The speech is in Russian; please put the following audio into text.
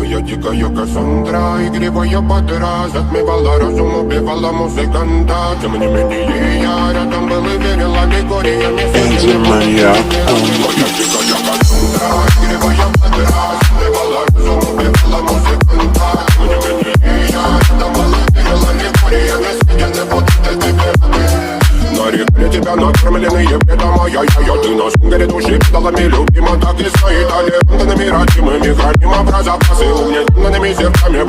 Моя дикая Кассандра, игривая подра, затмевала разум, убивала музыканта. Тем не менее я рядом был и верил аллегориями. Моя дикая Кассандра, игривая подра, затмевала разум, убивала музыканта. Тем не менее я рядом был и верил аллегориями. Съедены вот этой веры. Нарекли тебя накормленные бредом, ай-яй-яй. Ты на сунгере души педалами любима, так и стоит. Аллегантными родимыми храним образа, пасы угнетенными сердцами.